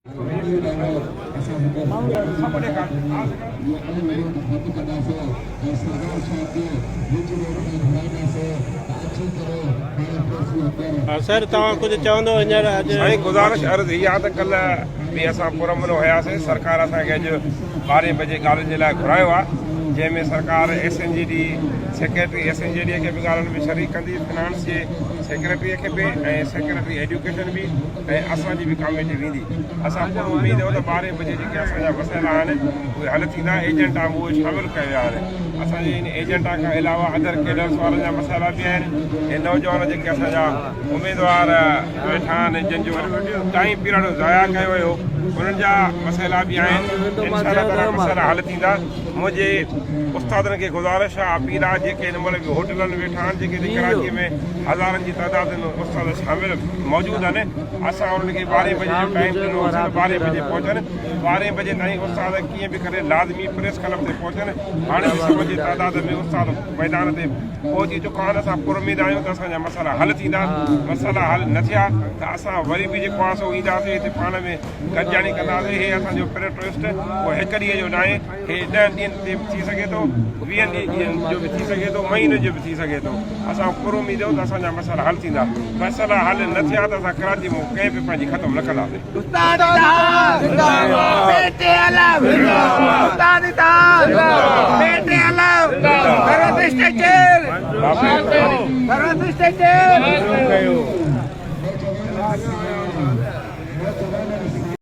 Sir तव्हां कुझु चवंदो हींअर अॼु साईं गुज़ारिश अर्ज़ इहा आहे त कल्ह बि असां पुरम में हुयासीं सरकार असांखे अॼु 12 बजे ॻाल्हियुनि जे लाइ घुरायो आहे जंहिंमें सरकार SNGD सेक्रेटरी SNGD खे बि ॻाल्हियुनि में शरीक कंदी फिनांस जे सेक्रेटरीअ खे बि ऐं सेक्रेटरी एजुकेशन बि ऐं असांजी बि कमेटी वेंदी। असां पूरो उमेद हो त 12 बजे जेके असांजा मसइला आहिनि उहे हल थींदा। एजेंट आहे उहे शामिलु कया विया आहिनि। असांजे इन एजेंटा खां अलावा अदर केडर्स वारनि जा मसइला बि आहिनि। ऐं नौजवान जेके असांजा उमेदवार वेठा आहिनि जंहिंजो टाइम पीरियड ज़ाया कयो वियो उन्हनि जा मसइला बि आहिनि। इंशाअल्लाह ताला मसइला हल थींदा। मुंहिंजे उस्तादनि खे गुज़ारिश आहे अपील आहे जेके हिन महिल बि होटलनि वेठा आहिनि जेके कराचीअ में हज़ारनि जी तइदाद में उस्ताद शामिलु मौजूदु आहिनि। असां उन्हनि खे 12 बजे जो टाइम ॾिनो 12 बजे पहुचनि। 12 बजे ताईं उस्ताद कीअं बि करे लाज़मी प्रेस क्लब ते पहुचनि। हाणे बि सभ जी तइदाद में उस्ताद मैदान ते पहुची चुका आहिनि। असां पुरउमीद आहियूं त असांजा मसइला हल थींदा। मसइला हल न थिया त असां वरी बि जेको आहे सो ईंदासीं हिते पाण में गॾिजाणी कंदासीं। हे असांजो प्रोटेस्ट उहो हिकु ॾींहं जो न आहे। हे 10 ॾींहंनि ते बि थी सघे थो 20 ॾींहंनि जो बि थी सघे थो महीने जो बि थी सघे थो। असां पूरो उमेद आहियूं त असांजा मसइला हल थींदा। मसइला हल न थिया त असां कराची में कंहिं बि पंहिंजी ख़तमु न कंदासीं।